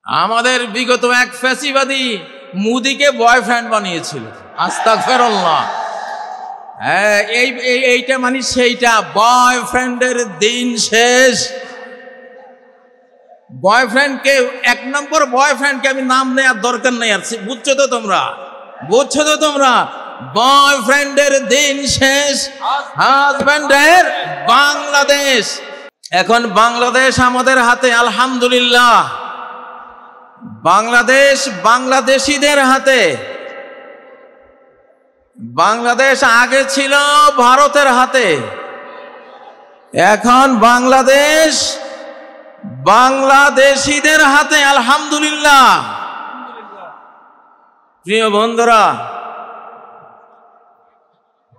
আমাদের বিগত এক ফ্যাসিবাদী মোদিকে বয়ফ্রেন্ড বানিয়েছিল। আস্তাগফিরুল্লাহ। হ্যাঁ, এইটা মানে সেইটা, বয়ফ্রেন্ডের দিন শেষ। বয়ফ্রেন্ডকে, এক নম্বর বয়ফ্রেন্ডকে আমি নাম নেওয়ার দরকার নেই আর, বুঝছো তো তোমরা, বুঝছো তো তোমরা? বয়ফ্রেন্ডের দিন শেষ, হাজব্যান্ডের বাংলাদেশ। এখন বাংলাদেশ আমাদের হাতে, আলহামদুলিল্লাহ। বাংলাদেশ বাংলাদেশিদের হাতে। বাংলাদেশ আগে ছিল ভারতের হাতে, এখন বাংলাদেশ বাংলাদেশিদের হাতে, আলহামদুলিল্লাহ। প্রিয় বন্ধুরা,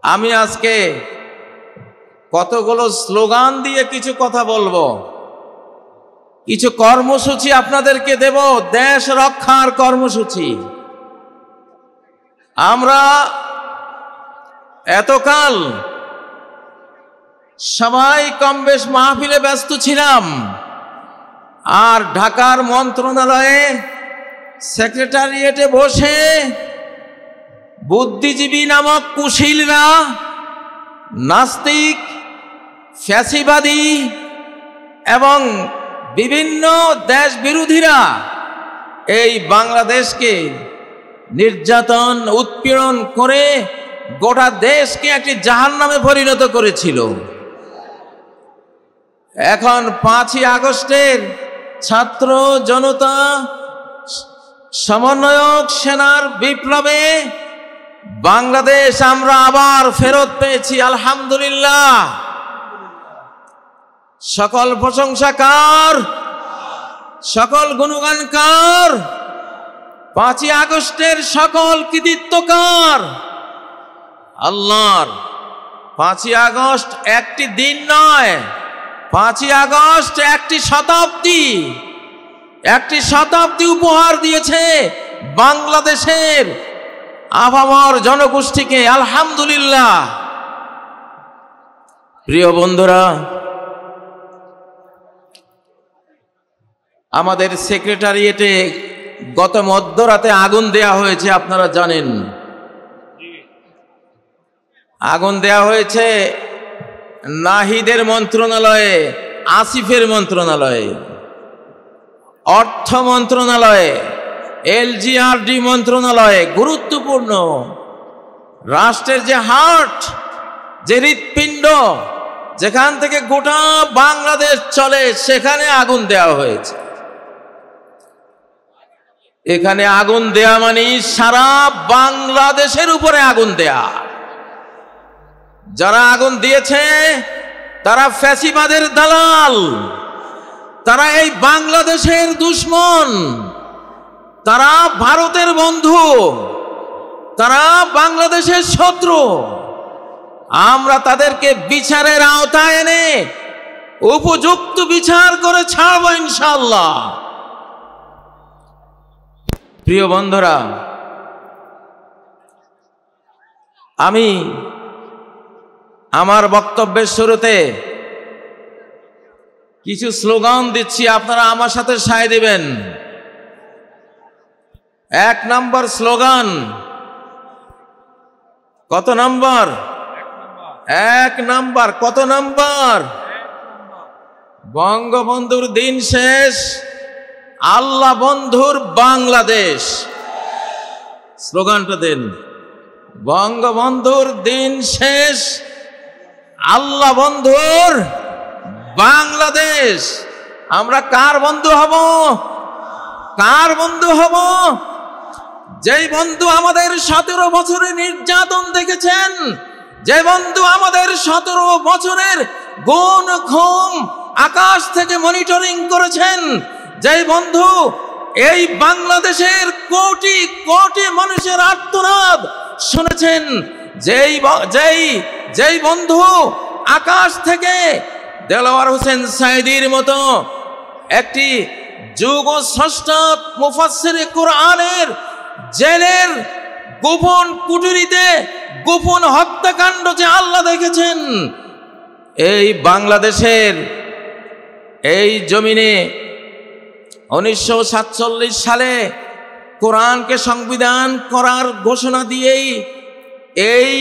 আমি আজকে কতগুলো স্লোগান দিয়ে কিছু কথা বলবো, কিছু কর্মসূচি আপনাদেরকে দেব, দেশ রক্ষার কর্মসূচি। আমরা এতকাল সবাই কম বেশ মাহফিলে ব্যস্ত ছিলাম, আর ঢাকার মন্ত্রণালয়ে সেক্রেটারিয়েটে বসে বুদ্ধিজীবী নামক কুশীলরা, নাস্তিক, ফ্যাসিবাদী এবং বিভিন্ন দেশ বিরোধীরা এই বাংলাদেশকে নির্যাতন উৎপীড়ন করে গোটা দেশকে একটি জাহান্নামে পরিণত করেছিল। এখন 5ই আগস্টের ছাত্র জনতা সমন্বয়ক সেনার বিপ্লবে বাংলাদেশ আমরা আবার ফেরত পেয়েছি, আলহামদুলিল্লাহ। সকল প্রশংসা কার, সকল গুণগান কার? 5ই আগস্টের সকল কৃতিত্ব কার? আল্লাহর। 5ই আগস্ট একটি দিন নয়, 5ই আগস্ট একটি শতাব্দী উপহার দিয়েছে বাংলাদেশের আপামর জনগোষ্ঠীকে, আলহামদুলিল্লাহ। প্রিয় বন্ধুরা, আমাদের সেক্রেটারিয়েটে গত মধ্যরাতে আগুন দেয়া হয়েছে, আপনারা জানেন। আগুন দেয়া হয়েছে নাহিদের মন্ত্রণালয়ে, আসিফের মন্ত্রণালয়ে, অর্থ মন্ত্রণালয়ে, এলজিআরডি মন্ত্রণালয়ে। গুরুত্বপূর্ণ রাষ্ট্রের যে হার্ট, যে হৃৎপিণ্ড, যেখান থেকে গোটা বাংলাদেশ চলে, সেখানে আগুন দেওয়া হয়েছে। এখানে আগুন দেয়া মানে সারা বাংলাদেশের উপরে আগুন দেয়া। যারা আগুন দিয়েছে তারা ফ্যাসিবাদের দালাল, তারা এই বাংলাদেশের দুশমন, তারা ভারতের বন্ধু, তারা বাংলাদেশের শত্রু। আমরা তাদেরকে বিচারের আওতায় এনে উপযুক্ত বিচার করে ছাড়ব ইনশাআল্লাহ। প্রিয় বন্ধুরা, আমি আমার বক্তব্যের শুরুতে কিছু স্লোগান দিচ্ছি, আপনারা আমার সাথে সায় দিবেন। 1 নম্বর স্লোগান, কত নম্বর? 1 নম্বর। কত নম্বর? বঙ্গবন্ধুর দিন শেষ, আল্লাহ বন্ধুর বাংলাদেশ। স্লোগানটা দেন, বঙ্গবন্ধুর দিন শেষ, আল্লাহ বন্ধুর বাংলাদেশ। আমরা কার বন্ধু হব? কার বন্ধু হব? যেই বন্ধু আমাদের 17 বছরের নির্যাতন দেখেছেন, যে বন্ধু আমাদের 17 বছরের গুণ খুম আকাশ থেকে মনিটরিং করেছেন, যেই বন্ধু এই বাংলাদেশের কোটি কোটি মানুষের আর্তনাদ শুনেছেন, যেই বন্ধু আকাশ থেকে দেলোয়ার হোসেন সাইদির মতো একটি যুগ স্রষ্টা মুফাসসিরে কোরআনের জেলের গোপন কুঠুরিতে গোপন হত্যাকাণ্ড যে আল্লাহ দেখেছেন, এই বাংলাদেশের এই জমিনে 1947 সালে কোরআনকে সংবিধান করার ঘোষণা দিয়েই এই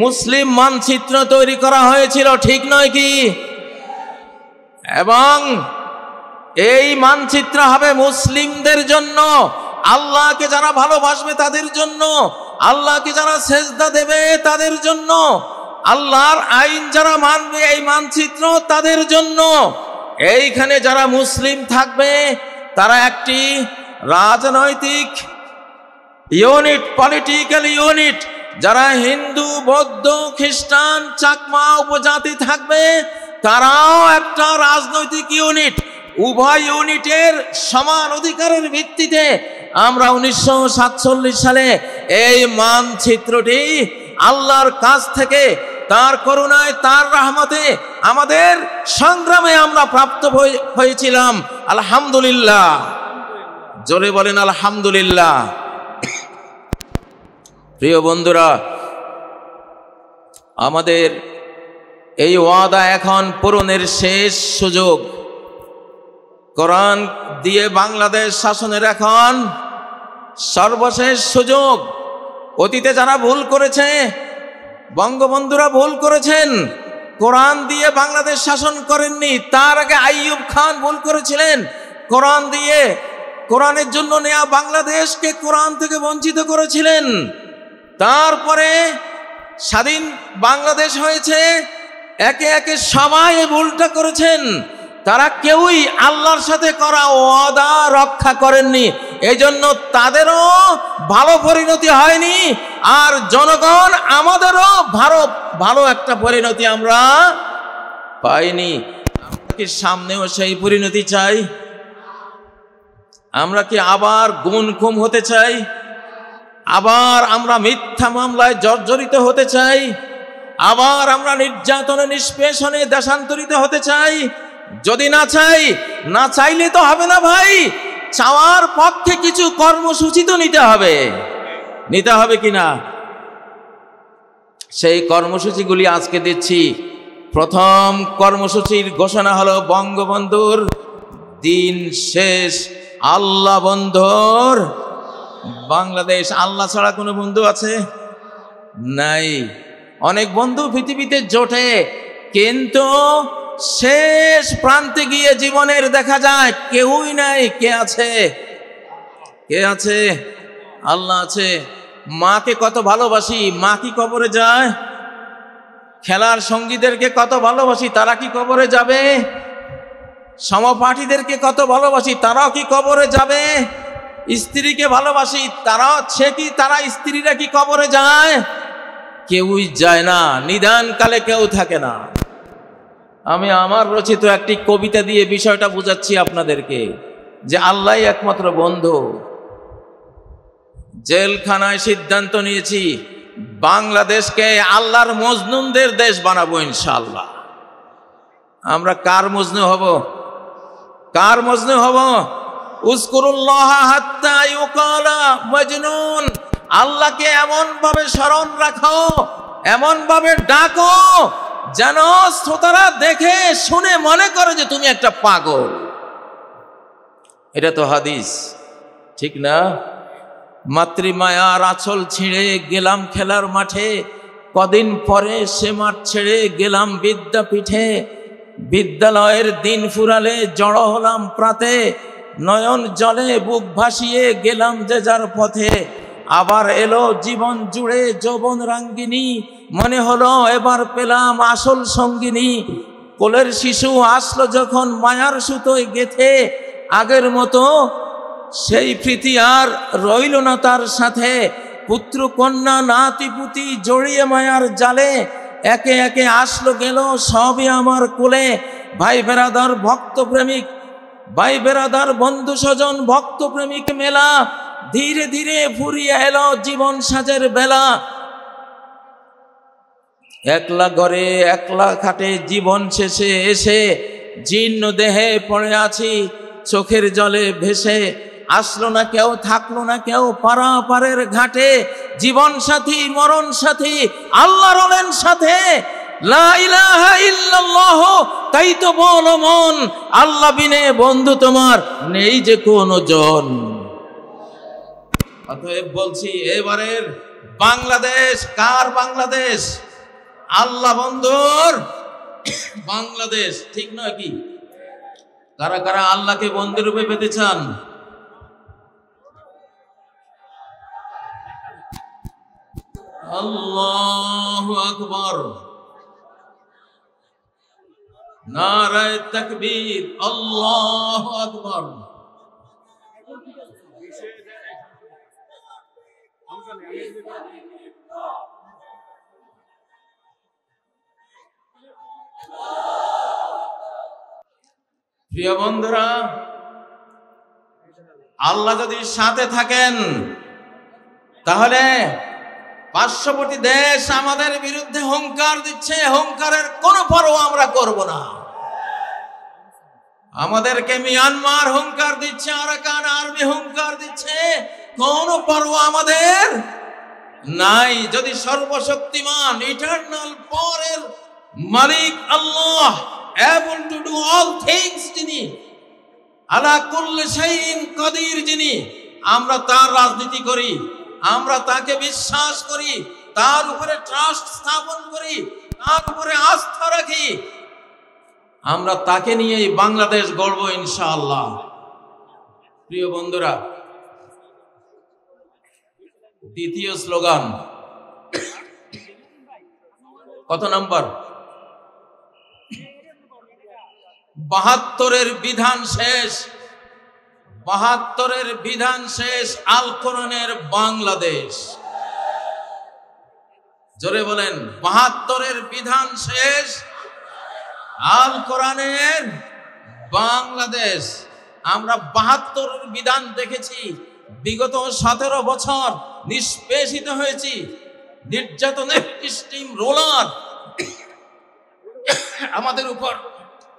মুসলিম মানচিত্র তৈরি করা হয়েছিল, ঠিক নয় কি? এবং এই মানচিত্র হবে মুসলিমদের জন্য, আল্লাহকে যারা ভালোবাসবে তাদের জন্য, আল্লাহকে যারা সেজদা দেবে তাদের জন্য, আল্লাহর আইন যারা মানবে এই মানচিত্র তাদের জন্য। এইখানে যারা মুসলিম থাকবে তারা একটি রাজনৈতিক ইউনিট, পলিটিক্যাল ইউনিট। যারা হিন্দু, বৌদ্ধ, খ্রিস্টান, চাকমা উপজাতি থাকবে তারাও একটা রাজনৈতিক ইউনিট। উভয় ইউনিটের সমান অধিকারের ভিত্তিতে আমরা 1947 সালে এই মানচিত্রটি আল্লাহর কাছ থেকে তার করুণায়, তার রহমতে, আমাদের সংগ্রামে আমরা প্রাপ্ত হয়েছিলাম। আলহামদুলিল্লাহ, জোরে বলেন আলহামদুলিল্লাহ। প্রিয় বন্ধুরা, আমাদের এই ওয়াদা এখন পূরণের শেষ সুযোগ। কোরআন দিয়ে বাংলাদেশ শাসনের এখন সর্বশেষ সুযোগ। অতীতে যারা ভুল করেছে, বঙ্গবন্ধুরা ভুল করেছেন, কোরআন দিয়ে বাংলাদেশ শাসন করেননি। তার আগে আইয়ুব খান ভুল করেছিলেন, কোরআন দিয়ে কোরআনের জন্য নেয়া বাংলাদেশকে কোরআন থেকে বঞ্চিত করেছিলেন। তারপরে স্বাধীন বাংলাদেশ হয়েছে, একে একে সবাই ভুলটা করেছেন। তারা কেউই আল্লাহর সাথে করা ওয়াদা রক্ষা করেননি, এই জন্য তাদেরও ভালো পরিণতি হয়নি, আর জনগণ আমাদেরও ভালো একটা পরিণতি আমরা পাইনি। আমরা কি সামনেও সেই পরিণতি চাই? আমরা কি আবার গুম খুম হতে চাই? আবার আমরা মিথ্যা মামলায় জর্জরিত হতে চাই? আবার আমরা নির্যাতনে, নিষ্পেষণে দেশান্তরিত হতে চাই? যদি না চাইলে তো হবে না ভাই। চাওয়ার পক্ষে কিছু কর্মসূচি তো নিতে হবে কিনা? সেই কর্মসূচিগুলি আজকে দিচ্ছি। প্রথম কর্মসূচির ঘোষণা হলো বঙ্গবন্ধুর দিন শেষ, আল্লাহ বন্ধুর বাংলাদেশ। আল্লাহ ছাড়া কোনো বন্ধু আছে? নাই। অনেক বন্ধু পৃথিবীতে জোটে, কিন্তু শেষ প্রান্তে গিয়ে জীবনের দেখা যায় কেউই নাই। কে আছে? আল্লাহ আছে। মাকে কত ভালোবাসি, মা কি কবরে যায়? খেলার সঙ্গীদেরকে কত ভালোবাসি, তারা কি কবরে যাবে? সমপাঠীদেরকে কত ভালোবাসি, তারাও কি কবরে যাবে? স্ত্রীকে ভালোবাসি, তারা স্ত্রীরা কি কবরে যায়? কেউই যায় না। নিদান কালে কেউ থাকে না। আমি আমার রচিত একটি কবিতা দিয়ে বিষয়টা বুঝাচ্ছি আপনাদেরকে, যে আল্লাহই একমাত্র বন্ধু। জেলখানায় সিদ্ধান্ত নিয়েছি বাংলাদেশকে আল্লাহর মজনুনদের দেশ বানাবো ইনশাআল্লাহ। আমরা কার মজনু হব? উযকুরুল্লাহ হাত্তা ইউকালা মজনুন। আল্লাহকে এমন ভাবে স্মরণ রাখো, এমন ভাবে ডাকো যেন শ্রোতারা দেখে শুনে মনে করে যে তুমি একটা পাগল। এটা তো হাদিস, ঠিক না? মাতৃমায়ার আঁচল ছিঁড়ে গেলাম খেলার মাঠে, কদিন পরে সে মাঠ ছেড়ে গেলাম বিদ্যাপীঠে। বিদ্যালয়ের দিন ফুরালে জড়ো হলাম প্রাতে, নয়ন জলে বুক ভাসিয়ে গেলাম যে যার পথে। আবার এলো জীবন জুড়ে যৌবন রাঙ্গিনী, মনে হলো এবার পেলাম আসল সঙ্গিনী। কোলের শিশু আসলো যখন মায়ার সুতোয় গেথে, আগের মতো সেই প্রীতি আর রইল না তার সাথে। পুত্র কন্যা নাতি পুতি জড়িয়ে মায়ার জালে, একে একে আসলো গেল সবই আমার কোলে। ভাই বেরাদার ভক্ত প্রেমিক, ভাই বেরাদার বন্ধু স্বজন ভক্ত প্রেমিক মেলা, ধীরে ধীরে ফুরিয়ে এলো জীবন সাজের বেলা। একলা ঘরে একলা খাটে জীবন শেষে এসে, জীর্ণ দেহে পড়ে আছি চোখের জলে ভেসে। আসলো না কেউ, থাকলো না কেউ পারাপারের ঘাটে, জীবন সাথী মরণ সাথী আল্লাহ রলেন সাথে। লা ইলাহা ইল্লাল্লাহ। তাই তো বলো মন, আল্লাহ বিনে বন্ধু তোমার নেই যে কোনো জন। অতএব বলছি, এবারের বাংলাদেশ কার বাংলাদেশ? আল্লাহ বন্ধুর বাংলাদেশ, ঠিক নয় কি? কারা কারা আল্লাহকে বন্ধু রূপে পেতে চান? আল্লাহু আকবার, নারায়ে তাকবীর, আল্লাহু আকবার। প্রিয় বন্ধুরা, আল্লাহ যদি সাথে থাকেন তাহলে পার্শ্ববর্তী দেশ আমাদের বিরুদ্ধে হুঙ্কার দিচ্ছে, হুঙ্কারের কোনো পরোয়া আমরা করব না। আমাদেরকে মিয়ানমার হুঙ্কার দিচ্ছে, আরাকান আর্মি হুঙ্কার দিচ্ছে, কোনো পরোয়া আমাদের নাই। যদি সর্বশক্তিমান ইটারনাল পাওয়ারের মালিক Allah, able to do all things, যিনি আলা কুল্লি শাইইন কাদির, যিনি, আমরা তার রাজনীতি করি, আমরা তাকে বিশ্বাস করি, তার উপরে ট্রাস্ট স্থাপন করি, তার উপরে আস্থা রাখি, আমরা তাকে নিয়েই বাংলাদেশ গড়ব ইনশাআল্লাহ। প্রিয় বন্ধুরা, দ্বিতীয় স্লোগান কত নম্বর? ৭২-এর বিধান শেষ, ৭২-এর বিধান শেষ, আল কোরআনের বাংলাদেশ। জোরে বলেন, ৭২-এর বিধান শেষ, আল কোরআনের বাংলাদেশ। আমরা ৭২-এর বিধান দেখেছি, বিগত ১৭ বছর নিষ্পেষিত হয়েছি, নির্যাতনের স্টিম রোলার আমাদের উপর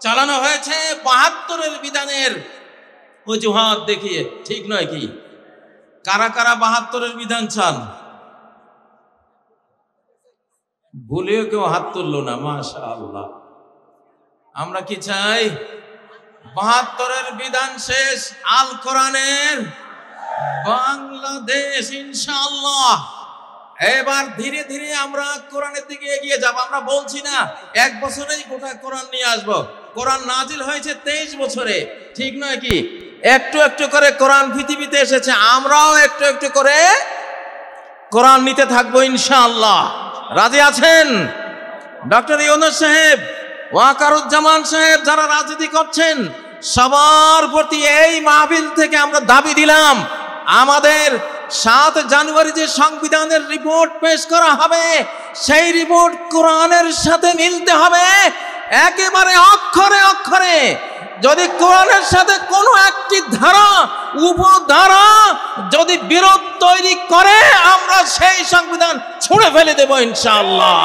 চালানো হয়েছে ৭২-এর বিধানের অজুহাত দেখিয়ে, ঠিক নয় কি? কারা কারা ৭২-এর বিধান চান? ভুলেও কেউ হাত তুললো না, মাশাআল্লাহ। আমরা কি চাই? ৭২-এর বিধান শেষ, আল কোরআনের বাংলাদেশ ইনশাআল্লাহ। এবার ধীরে ধীরে আমরা কোরআনের দিকে এগিয়ে যাব। আমরা বলছি না ১ বছরেই গোটা কোরআন নিয়ে আসব। কোরআন নাজিল হয়েছে ২৩ বছরে, ঠিক নয় কি? একটু একটু করে কোরআন পৃথিবীতে এসেছে, আমরাও একটু একটু করে কোরআন নিতে থাকবো ইনশাআল্লাহ। রাজি আছেন? ডক্টর ইউনূস সাহেব, ওয়াকারুজ্জামান সাহেব, যারা রাজনীতি করছেন, সবার প্রতি এই মাহফিল থেকে আমরা দাবি দিলাম, আমাদের ৭ জানুয়ারি যে সংবিধানের রিপোর্ট পেশ করা হবে, সেই রিপোর্ট কোরআনের সাথে মিলতে হবে একেবারে অক্ষরে অক্ষরে। যদি কোরআনের সাথে কোনো একটি ধারা, উপধারা যদি বিরোধ তৈরি করে, আমরা সেই সংবিধান ছুঁড়ে ফেলে দেব ইনশাআল্লাহ।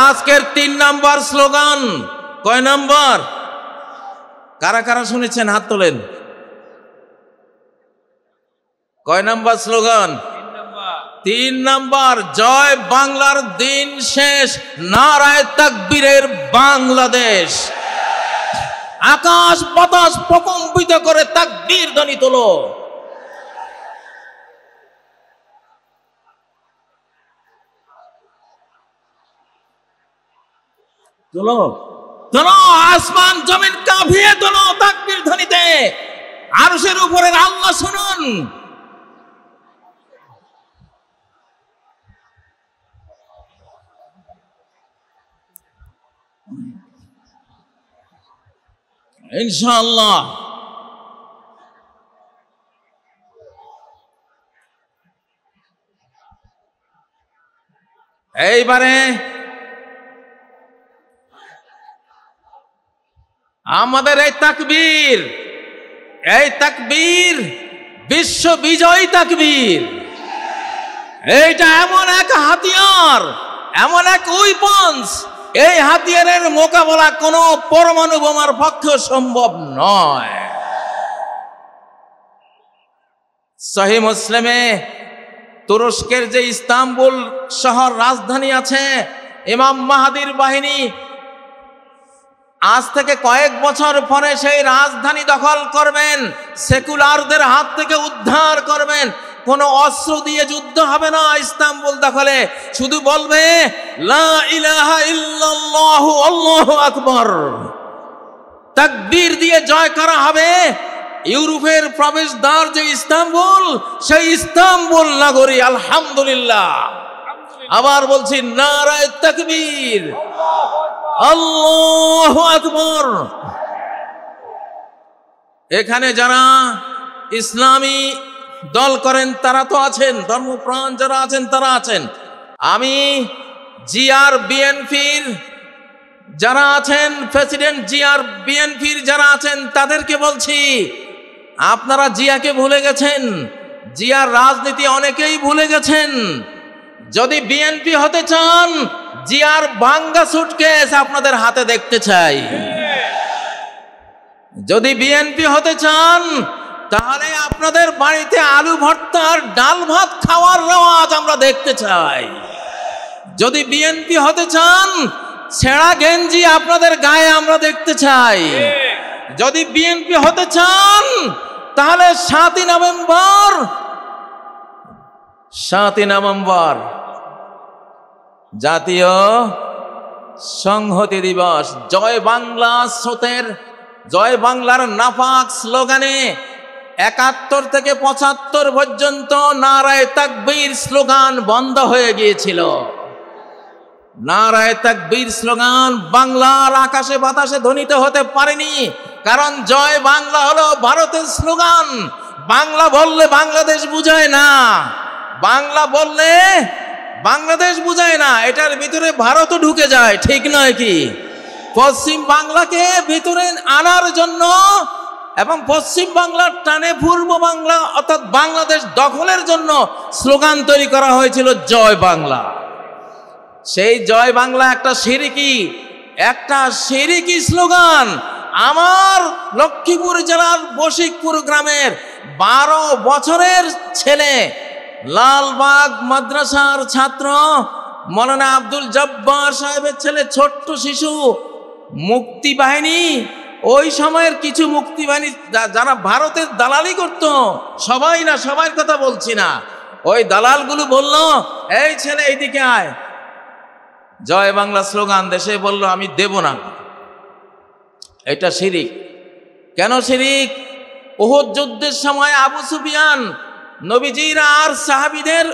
আজকের ৩ নম্বর স্লোগান কয় নম্বর? কারা কারা শুনেছেন হাত তোলেন। কয় নম্বর স্লোগান? ৩ নম্বর। জয় বাংলার দিন শেষ, নারায়ে তাকবীরের বাংলাদেশ। আকাশ বাতাস প্রকম্পিত করে তাকবীর ধ্বনি তোলো। তোলো তোলো, আসমান জমিন কাঁপিয়ে তোলো তাকবীর ধ্বনিতে। আরশের উপরের আল্লাহ শুনুন। ইনশাআল্লাহ এইবারে আমাদের এই তাকবীর বিশ্ব বিজয়ী তাকবীর। এইটা এমন এক হাতিয়ার, এমন এক উইপন্স, এই হাতিয়ারের মোকাবেলা কোনো পরমাণু বোমার পক্ষে সম্ভব নয়। সহিহ মুসলিমে তুরস্কের যে ইস্তাম্বুল শহর রাজধানী আছে, ইমাম মাহাদির বাহিনী আজ থেকে কয়েক বছর পরে সেই রাজধানী দখল করবেন, সেকুলারদের হাত থেকে উদ্ধার করবেন। কোনো অস্ত্র দিয়ে যুদ্ধ হবে না ইস্তাম্বুল দখলে, শুধু বলবে লা ইলাহা ইল্লাল্লাহু আল্লাহু আকবার, তাকবীর দিয়ে জয় করা হবে। ইউরোপের প্রবেশদ্বার যে ইস্তাম্বুল, সেই ইস্তাম্বুল নগরী আলহামদুলিল্লাহ। আবার বলছি নারায়ে তাকবীর, আল্লাহু আকবার। এখানে যারা ইসলামী দল করেন তারা তো আছেন, ধর্মপ্রাণ যারা আছেন তারা আছেন। আমি জিআর বিএনপির যারা আছেন, প্রেসিডেন্ট জিআর বিএনপির যারা আছেন তাদেরকে বলছি, আপনারা জিয়াকে ভুলে গেছেন, জিয়ার রাজনীতি অনেকেই ভুলে গেছেন। যদি বিএনপি হতে চান, জিয়ার ভাঙ্গা সুটকেস আপনাদের হাতে দেখতে চাই। যদি বিএনপি হতে চান, তাহলে আপনাদের বাড়িতে আলু ভর্তার ডাল ভাত খাওয়ার রেওয়াজ আমরা দেখতে চাই। যদি বিএনপি হতে চান, ছেঁড়া গেঞ্জি আপনাদের গায়ে আমরা দেখতে চাই। যদি বিএনপি হতে চান, তাহলে 7ই নভেম্বর জাতীয় সংহতি দিবস, জয় বাংলা স্রোতের, জয় বাংলার নাপাক স্লোগানে 71 থেকে 75 পর্যন্ত নারায়ে তাকবীর স্লোগান বন্ধ হয়ে গিয়েছিল। নারায়ে তাকবীর স্লোগান বাংলার আকাশে বাতাসে ধ্বনিত হতে পারেনি, কারণ জয় বাংলা হলো ভারতের স্লোগান। বাংলা বললে বাংলাদেশ বুঝায় না, বাংলা বললে বাংলাদেশ বুঝায় না, এটার ভিতরে ভারতও ঢুকে যায়, ঠিক নয় কি? পশ্চিম বাংলাকে ভিতরে আনার জন্য এবং পশ্চিম বাংলার টানে পূর্ব বাংলা অর্থাৎ বাংলাদেশ দখলের জন্য স্লোগান তৈরি করা হয়েছিল জয় বাংলা। সেই জয় বাংলা একটা শিরিকি স্লোগান। আমার লক্ষ্মীপুর জেলার বশিকপুর গ্রামের 12 বছরের ছেলে, লালবাগ মাদ্রাসার ছাত্র মৌলানা আব্দুল জব্বার সাহেবের ছেলে, ছোট্ট শিশু, মুক্তি বাহিনী, ওই সময়ের কিছু মুক্তি বাহিনী যারা ভারতের দালালি করত, সবাই না, সবার কথা বলছি না, ওই দালালগুলো বলল, এই ছেলে এইদিকে আয়, জয় বাংলা স্লোগান দেশে বলল আমি দেব না। এটা শিরিক। কেন শিরিক? উহুদ যুদ্ধের সময় আবু সুফিয়ান নবীজির আর সাহাবীদের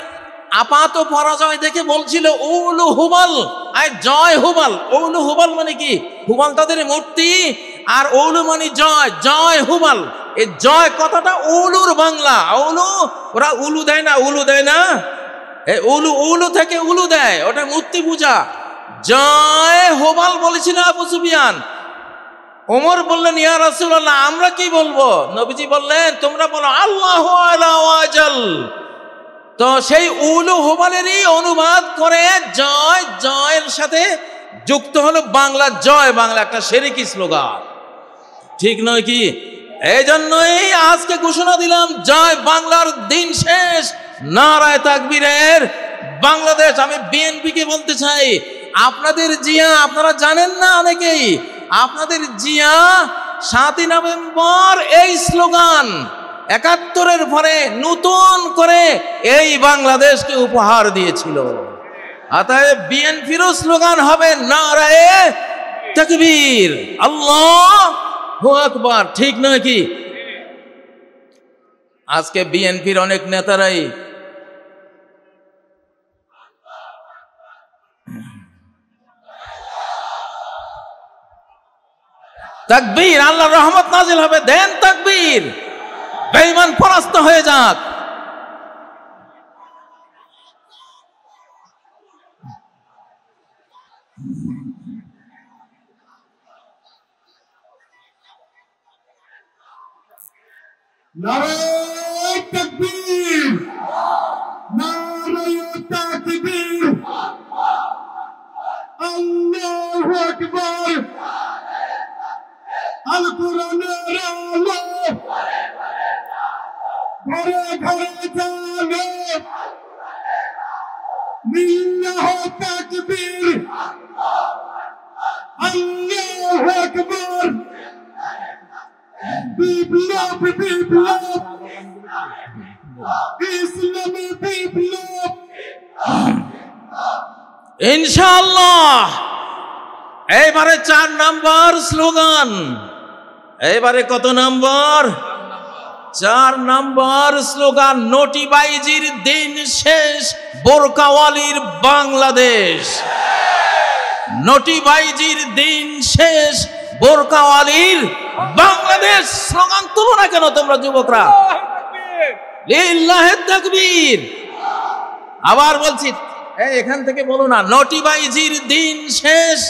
আপাত পরাজয় দেখে বলছিল উলু হুবাল, আয় জয় হুবাল। উলু হুবাল মানে কি? হুবাল তাদের মূর্তি, আর উলু মানে জয়, জয় হুবাল। এই জয় কথাটা উলুর বাংলা। উলু, ওরা উলু দেয় না, উলু দেয় না, উলু থেকে উলু দেয়, ওটা মূর্তি পূজা। জয় হুবাল বলেছিল আবু সুফিয়ান। ওমর বললেন ইয়া রাসূলুল্লাহ আমরা কি বলবো? নবীজি বললেন তোমরা বলো আল্লাহু আলা ওয়াজাল। তো সেই উলু হুবালেরই অনুবাদ করে জয়, জয়ের সাথে যুক্ত হলো বাংলা জয় বাংলা, একটা শিরকি স্লোগান, ঠিক নয় কি? এই জন্যই আজকে ঘোষণা দিলাম জয় বাংলার দিন শেষ, নারায়ে তাকবীরের বাংলাদেশ। আমি বিএনপিকে বলতে চাই, আপনাদের জিয়া আপনারা জানেন না অনেকেই, আপনাদের জিয়া 7ই নভেম্বর এই স্লোগান 71-এর পরে নতুন করে এই বাংলাদেশকে উপহার দিয়েছিল। অতএব বিএনপিরও স্লোগান হবে নারায়ে তাকবীর, আল্লাহু আকবার, ঠিক নয় কি? আজকে বিএনপির অনেক নেতারাই তাকবীর, আল্লাহর রহমত নাজিল হবে, দেন তাকবীর, বেঈমান পরাস্ত হয়ে যাক। নারায়ে তাকবীর, নারায়ে আল কোরআনের আলো ঘরে ঘরে চলে লিল্লাহ তাকবীর আল্লাহু আকবার বিপ্লব বিপ্লব ইসলামী বিপ্লব ইনশাআল্লাহ। এইবারে 4 নাম্বার স্লোগান। এইবারে কত নাম্বার? 4 number slogan. নোটিবাইজির দিন শেষ, বোরকাওয়ালির বাংলাদেশ। নোটিবাইজির দিন শেষ, বোরকাওয়ালির বাংলাদেশ। স্লোগান তুলো না কেন তোমরা যুবকরা? লিল্লাহি তাকবীর। আবার বলছি, এখান থেকে বলো না, নোটিবাইজির দিন শেষ,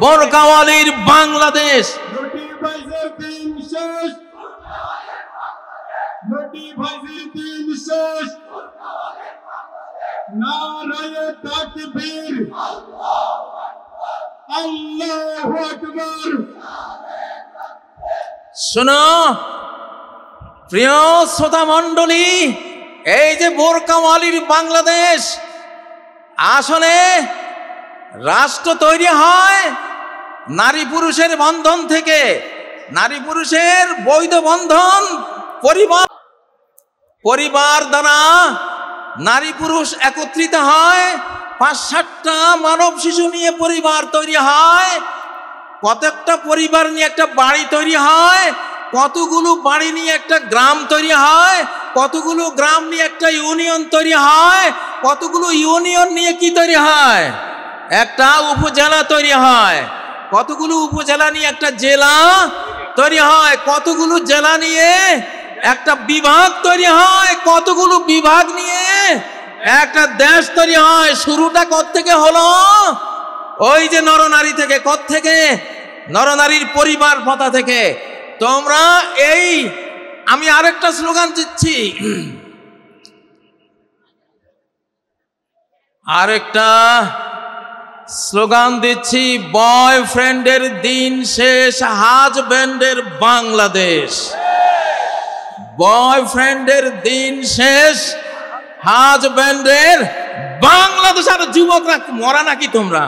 বোরকাওয়ালির বাংলাদেশ। নোটিবাইজির দিন শেষ, নোটিবাইজির দিন শেষ, নারায়ে তাকবীর আল্লাহু আকবার। শোনো প্রিয় শ্রোতা মণ্ডলী, এই যে বোরকাওয়ালির বাংলাদেশ, আসলে রাষ্ট্র তৈরি হয় নারী পুরুষের বন্ধন থেকে। নারী পুরুষের বৈধ বন্ধন, পরিবার দ্বারা নারী পুরুষ একত্রিত হয়। 5-7টা মানব শিশু নিয়ে পরিবার তৈরি হয়। কতকটা পরিবার নিয়ে একটা বাড়ি তৈরি হয়, কতগুলো বাড়ি নিয়ে একটা গ্রাম তৈরি হয়, কতগুলো গ্রাম নিয়ে একটা ইউনিয়ন তৈরি হয়, কতগুলো ইউনিয়ন নিয়ে কি তৈরি হয়? একটা উপজেলা তৈরি হয়, কতগুলো উপজেলা নিয়ে একটা জেলা তৈরি হয়, কতগুলো জেলা নিয়ে একটা বিভাগ তৈরি হয়, কতগুলো বিভাগ নিয়ে একটা দেশ তৈরি হয়। শুরুটা কোত্থেকে হলো? ওই যে নরনারী থেকে। কোত্থেকে? নরনারীর পরিবার প্রথা থেকে। তোমরা এই, আমি আরেকটা স্লোগান দিচ্ছি, আরেকটা স্লোগান দিচ্ছি, বয়ফ্রেন্ডের দিন শেষ, হাজব্যান্ডের বাংলাদেশ। বয়ফ্রেন্ডের দিন শেষ, হাজব্যান্ডের বাংলাদেশ। আর যুবকরা মরা নাকি তোমরা?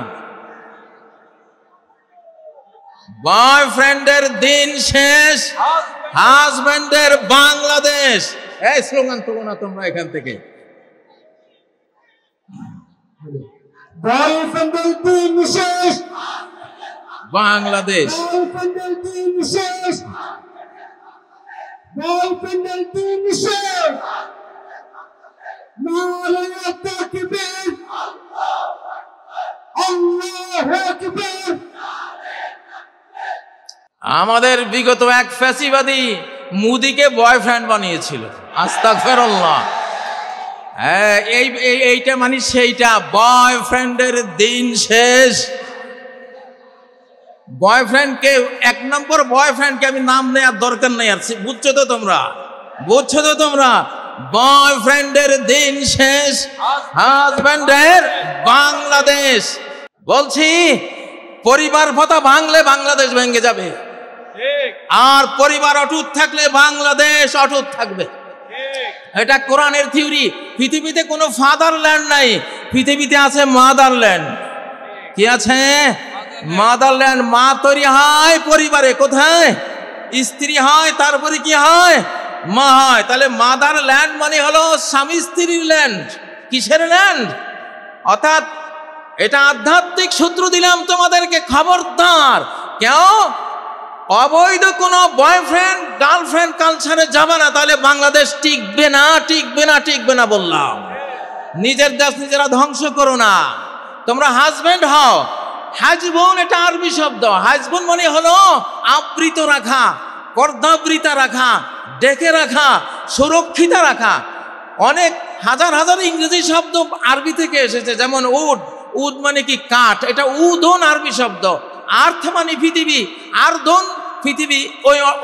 বয়ফ্রেন্ডের দিন শেষ, হাজব্যান্ডের বাংলাদেশ। এই স্লোগান তুলো না তোমরা এখান থেকে। বয়ফ্রেন্ডের দিন শেষ, বাংলাদেশ। বয়ফ্রেন্ডের দিন শেষ, বয়ফ্রেন্ডের দিন শেষ, নারায়ে তাকবীর আল্লাহু আকবার। আমাদের বিগত এক ফ্যাসিবাদী মুদিকে বয়ফ্রেন্ড বানিয়েছিল। আস্তাগফিরুল্লাহ। এইটা মানে সেইটা, বয়ফ্রেন্ডের দিন শেষ। বয়ফ্রেন্ডকে, 1 নম্বর বয়ফ্রেন্ডকে আমি নাম নেওয়ার দরকার নেই আর। বুঝছো তো তোমরা? বুঝছো তো তোমরা? বয়ফ্রেন্ডের দিন শেষ, হাজব্যান্ডের বাংলাদেশ। বলছি, পরিবার প্রথা ভাঙলে বাংলাদেশ ভেঙে যাবে, আর পরিবার অটুট থাকলে বাংলাদেশ অটুট থাকবে। এটা কোরআনের থিওরি। পৃথিবীতে কোনো ফাদারল্যান্ড নাই, পৃথিবীতে আছে মাদারল্যান্ড। কি আছে? মাদারল্যান্ড। মা তৈরি হয় পরিবারে। কোথায়? স্ত্রী হয়, তারপরে কি হয়? মা হয়। তাহলে মাদারল্যান্ড মানে হলো স্বামী স্ত্রীর ল্যান্ড। কিসের ল্যান্ড? অর্থাৎ এটা আধ্যাত্মিক সূত্র দিলাম তোমাদেরকে, খবরদার কেউ অবৈধ কোনো বয়ফ্রেন্ড গার্লফ্রেন্ড কালচারে যাবে না, তাহলে বাংলাদেশ টিকবে না, টিকবে না, টিকবে না বললাম। নিজের দেশ নিজেরা ধ্বংস করো না। তোমরা হাজব্যান্ড হও। হাজবোন এটা আরবি শব্দ। হাজবোন মানে হলো আবৃত রাখা, পর্দাবৃতা রাখা, ডেকে রাখা, সুরক্ষিত রাখা। অনেক হাজার হাজার ইংরেজি শব্দ আরবি থেকে এসেছে, যেমন উড। উড মানে কি? কাঠ। এটা উদন আরবি শব্দ। আর্থ মানে পৃথিবী, আর্দন পৃথিবী,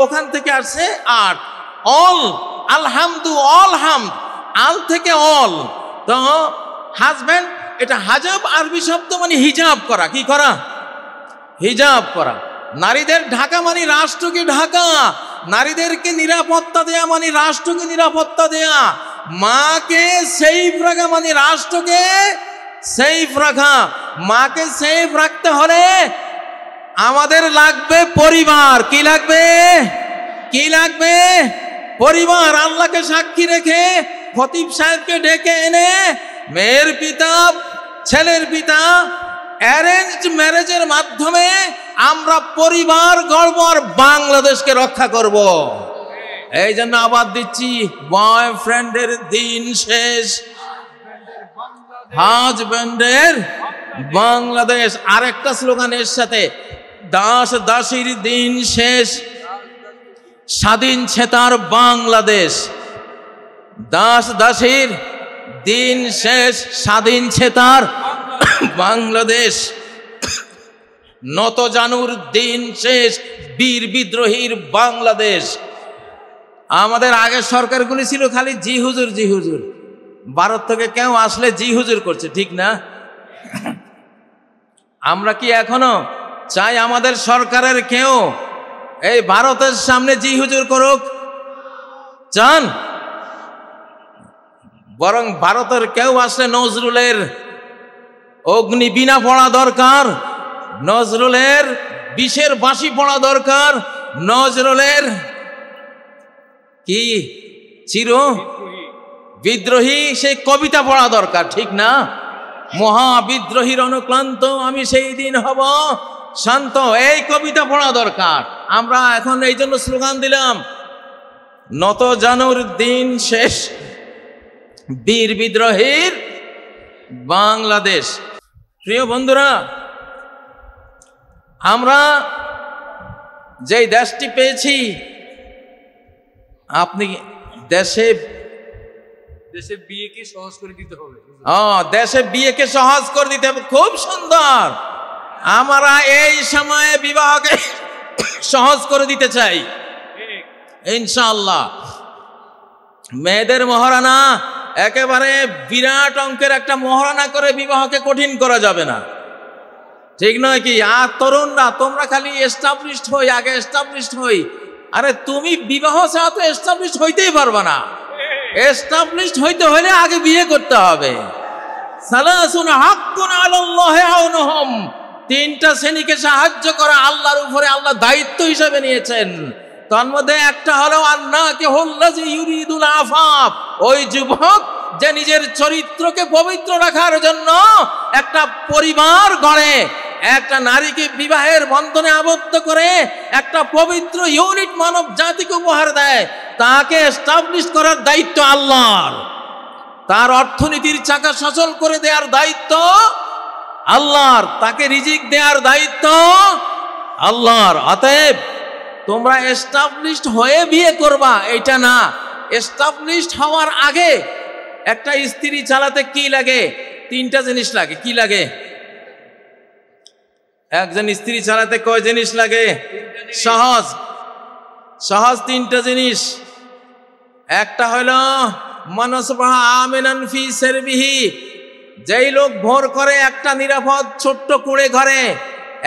ওখান থেকে আসছে আর্থ। অল, আলহামদু, অল হামদ, আল থেকে অল। তো হাজব্যান্ড এটা হাজাব আরবি শব্দ, মানে হিজাব করা। কি করা? হিজাব করা। নারীদের ঢাকা মানে রাষ্ট্রকে ঢাকা, নারীদেরকে নিরাপত্তা দেয়া মানে রাষ্ট্রকে নিরাপত্তা দেয়া, মাকে সেফ রাখা মানে রাষ্ট্রকে সেফ রাখা। মাকে সেফ রাখতে হলে আমাদের লাগবে পরিবার। কি লাগবে? কি লাগবে? পরিবার। আল্লাহকে সাক্ষী রেখে খতিব সাহেবকে ডেকে এনে মেয়ের পিতা ছেলের পিতা অ্যারেঞ্জড ম্যারেজের মাধ্যমে আমরা পরিবার গড়ব আর বাংলাদেশকে রক্ষা করব। এই জন্য আবার দিচ্ছি, বয়ফ্রেন্ডের দিন শেষ, হাজব্যান্ডের বাংলাদেশ। আরেকটা স্লোগান এর সাথে, দাস দাসীর দিন শেষ, স্বাধীন ছেতার বাংলাদেশ। দাস দাসীর দিন শেষ, স্বাধীন ছেতার বাংলাদেশ। নত জানুর দিন শেষ, বীর বিদ্রোহীর বাংলাদেশ। আমাদের আগের সরকারগুলি ছিল খালি জি হুজুর জি হুজুর, ভারত থেকে কেউ আসলে জি হুজুর করছে, ঠিক না? আমরা কি এখনো চাই আমাদের সরকারের কেউ এই ভারতের সামনে জি হুজুর করুক? চান? বরং ভারতের কেউ আসলে নজরুলের অগ্নিবীণা পড়া দরকার, নজরুলের বিষের বাঁশি পড়া দরকার, নজরুলের কি চির বিদ্রোহী সেই কবিতা পড়া দরকার, ঠিক না? মহাবিদ্রোহীর অনুক্লান্ত আমি সেই দিন হব শান্ত, এই কবিতা পড়া দরকার। আমরা এখন এই জন্য স্লোগান দিলাম, নত জানুর দিন শেষ, বীর বিদ্রোহীর বাংলাদেশ। প্রিয় বন্ধুরা, আমরা যেই দেশটি পেয়েছি, আপনি দেশে বিয়েকে সহজ করে দিতে হবে। দেশে বিয়েকে সহজ করে দিতে হবে, খুব সুন্দর। আমরা এই সময়ে বিবাহকে সহজ করে দিতে চাই ইনশাআল্লাহ। মেয়েদের মহারানা একেবারে বিরাট অঙ্কের একটা মহারানা করে বিবাহকে কঠিন করা যাবে না, ঠিক নয় কি? আর তরুণরা তোমরা খালি এস্টাবলিশড হই, আগে এস্টাবলিশড হই। আরে তুমি বিবাহ ছাড়া তো এস্টাবলিশড হইতেই পারবে না। এস্টাবলিশড হইতে হলে আগে বিয়ে করতে হবে। সালাসুন হাক্কুন আলাল্লাহি আউনুহুম, তিনটা শ্রেণীকে সাহায্য করা আল্লাহর উপরে আল্লাহ দায়িত্ব হিসেবে নিয়েছেন। তার মধ্যে একটা হলো আন্নাকিহুল্লাযী ইউরিদুল আফাফ, ওই যুবক যে নিজের চরিত্রকে পবিত্র রাখার জন্য একটা পরিবার গড়ে, একটা নারীকে বিবাহের বন্ধনে আবদ্ধ করে একটা পবিত্র ইউনিট মানব জাতিকে উপহার দেয়, তাকে এস্টাবলিশ করার দায়িত্ব আল্লাহর। তার অর্থনীতির চাকা সচল করে দেওয়ার দায়িত্ব আল্লাহর, তাকে রিজিক দেওয়ার দায়িত্ব আল্লাহর। অতএব তোমরা এস্টাবলিশড হয়ে বিয়ে করবা এটা না, এস্টাবলিশড হওয়ার আগে একটা স্ত্রী চালাতে কি লাগে? তিনটা জিনিস লাগে। কি লাগে? একজন স্ত্রী চালাতে কয় জিনিস লাগে? সহজ সহজ তিনটা জিনিস। একটা হলো মানসবাহা আমিনান ফি সারবিহি, যেই লোক ভোর করে একটা নিরাপদ ছোট্ট কুঁড়ে ঘরে,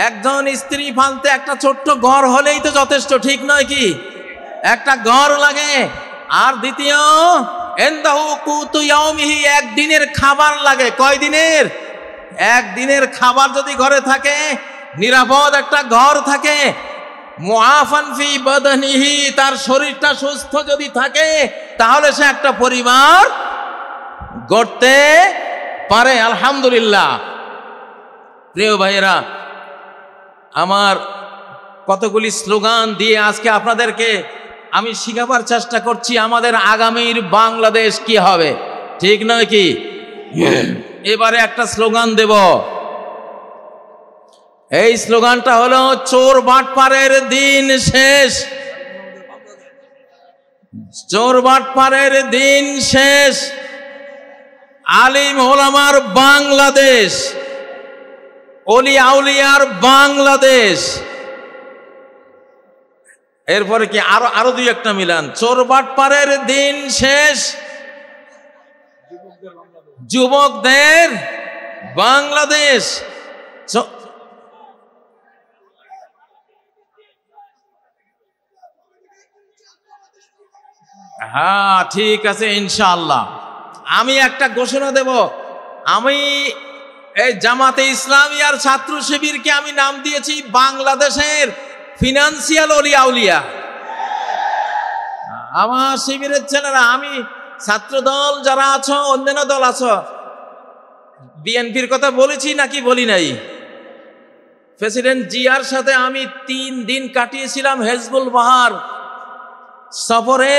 একজন স্ত্রী ফালতে একটা ছোট্ট ঘর হলেই তো যথেষ্ট, ঠিক নয় কি? একটা ঘর লাগে। আর দ্বিতীয় ইনদাহু কুতু ইয়াউমিহি, একদিনের খাবার লাগে। কয় দিনের? একদিনের খাবার যদি ঘরে থাকে, নিরাপদ একটা ঘর থাকে, মুআফান ফি বাদানিহি, তার শরীরটা সুস্থ যদি থাকে, তাহলে সে একটা পরিবার গড়তে পারে। আলহামদুলিল্লাহ। প্রিয় ভাইয়েরা আমার, কতগুলি স্লোগান দিয়ে আজকে আপনাদেরকে আমি শিখাবার চেষ্টা করছি আমাদের আগামীর বাংলাদেশ কি হবে, ঠিক নয় কি? এবারে একটা স্লোগান দেব। এই স্লোগানটা হলো, চোর বাটপারের দিন শেষ, চোর বাটপারের দিন শেষ, আলিম ওলামার বাংলাদেশ, অলি আউলিয়ার বাংলাদেশ। এরপরে কি আরো দুই একটা মিলান, চোর বাটপারের দিন শেষ, যুবকদের বাংলাদেশ। হ্যাঁ ঠিক আছে ইনশাআল্লাহ। আমি একটা ঘোষণা দেব, আমি এই জামাতে ইসলামী আর ছাত্র শিবিরকে আমি নাম দিয়েছি বাংলাদেশের ফিনান্সিয়াল অলিয়া উলিয়া। আমার শিবিরের ছেলেরা, আমি ছাত্র দল যারা আছো, অন্যান্য দল আছো, বিএনপির কথা বলেছি নাকি বলি নাই? প্রেসিডেন্ট জিয়ার সাথে আমি 3 দিন কাটিয়েছিলাম হেজবুল বাহার সফরে।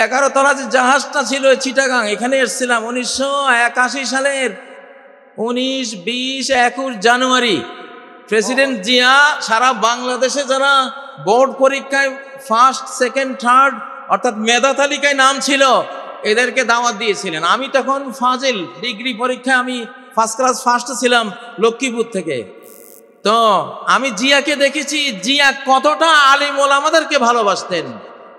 11 তলা যে জাহাজটা ছিল চিটাগাং, এখানে এসেছিলাম 1981 সালের 19, 20, 21 জানুয়ারি। প্রেসিডেন্ট জিয়া সারা বাংলাদেশে যারা বোর্ড পরীক্ষায় ফার্স্ট, সেকেন্ড, থার্ড অর্থাৎ মেধা তালিকায় নাম ছিল এদেরকে দাওয়াত দিয়েছিলেন। আমি তখন ফাজিল ডিগ্রি পরীক্ষায় আমি ফার্স্ট ক্লাস ফার্স্ট ছিলাম লক্ষ্মীপুর থেকে। তো আমি জিয়াকে দেখেছি জিয়া কতটা আলিম ওলামাদেরকে ভালোবাসতেন।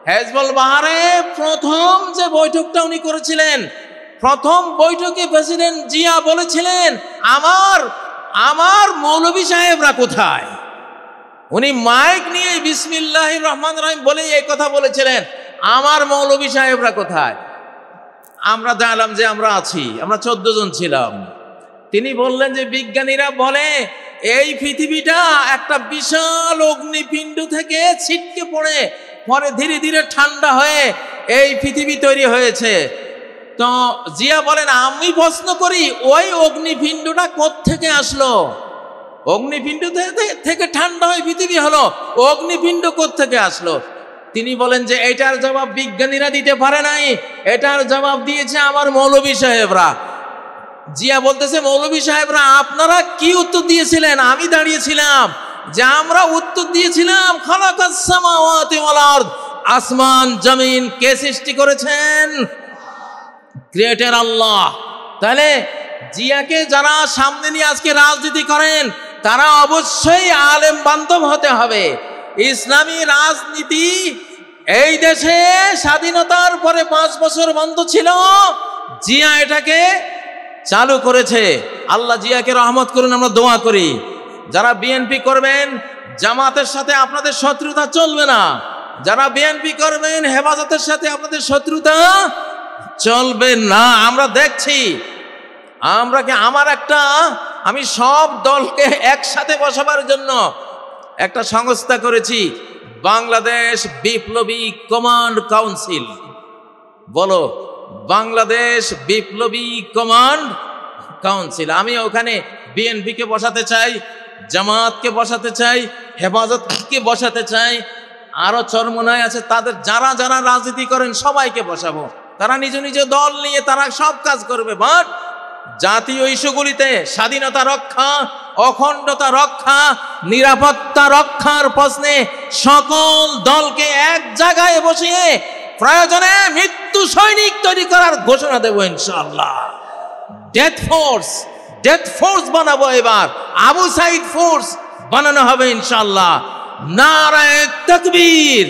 হেজবুল বাহারে প্রথম যে বৈঠকটা উনি করেছিলেন, প্রথম বৈঠকে প্রেসিডেন্ট জিয়া বলেছিলেন আমার মৌলভী সাহেবরা কোথায়। উনি মাইক নিয়ে বিসমিল্লাহির রহমানির রহিম বলে এই কথা বলেছিলেন, আমার মৌলভী সাহেবরা কোথায়। আমরা জানলাম যে আমরা আছি, আমরা 14 জন ছিলাম। তিনি বললেন যে বিজ্ঞানীরা বলে এই পৃথিবীটা একটা বিশাল অগ্নিপিণ্ড থেকে ছিটকে পড়ে পরে ধীরে ধীরে ঠান্ডা হয়ে এই পৃথিবী তৈরি হয়েছে। তো জিয়া বলেন, আমি প্রশ্ন করি ওই অগ্নিপিণ্ডটা কোত্থেকে আসলো? অগ্নিপিণ্ড থেকে ঠান্ডা হয়ে পৃথিবী হলো, অগ্নিপিণ্ড কোত্থেকে আসলো? তিনি বলেন যে এটার জবাব বিজ্ঞানীরা দিতে পারে নাই, এটার জবাব দিয়েছে আমার মৌলভী সাহেবরা। জিয়া বলতেছে, মৌলভী সাহেবরা আপনারা কি উত্তর দিয়েছিলেন? আমি দাঁড়িয়েছিলাম যে আমরা উত্তর দিয়েছিলাম খালাকাস সামাওয়াতি ওয়াল আরদ, আসমান জমিন কে সৃষ্টি করেছেন? ক্রিয়েটর আল্লাহ। তাহলে জিয়াকে যারা সামনে নিয়ে আজকে রাজনীতি করেন তারা অবশ্যই আলেম বান্ধব হতে হবে। ইসলামী রাজনীতি এই দেশে স্বাধীনতার পরে 5 বছর বন্ধ ছিল, জিয়া এটাকে চালু করেছে। আল্লাহ জিয়াকে রহমত করুন, আমরা দোয়া করি। যারা বিএনপি করবেন জামাতের সাথে আপনাদের শত্রুতা চলবে না, যারা বিএনপি করবেন হেফাজতের সাথে আপনাদের শত্রুতা চলবে না। আমরা দেখছি, আমি সব দলকে একসাথে বসাবার জন্য একটা সংস্থা করেছি, বাংলাদেশ বিপ্লবী কমান্ড কাউন্সিল। বলো, বাংলাদেশ বিপ্লবী কমান্ড কাউন্সিল। আমি ওখানে বিএনপিকে বসাতে চাই, জামাতকে বসাতে চাই, হেফাজতকে বসাতে চাই, আরো চরমনায় আছে তাদের যারা যারা রাজনীতি করেন সবাইকে বসাবো। তারা নিজ নিজ দল নিয়ে তারা সব কাজ করবে, বাট জাতীয় ইস্যুগুলিতে স্বাধীনতা রক্ষা, অখণ্ডতা রক্ষা, নিরাপত্তা রক্ষার প্রশ্নে সকল দলকে এক জায়গায় বসিয়ে প্রয়োজনে মৃত্যু সৈনিক তৈরি করার ঘোষণা দেব ইনশাআল্লাহ। ডেথ ফোর্স বানাবো, এবার আবু সাইদ ফোর্স বানানো হবে ইনশাআল্লাহ। নারায়ে তাকবীর।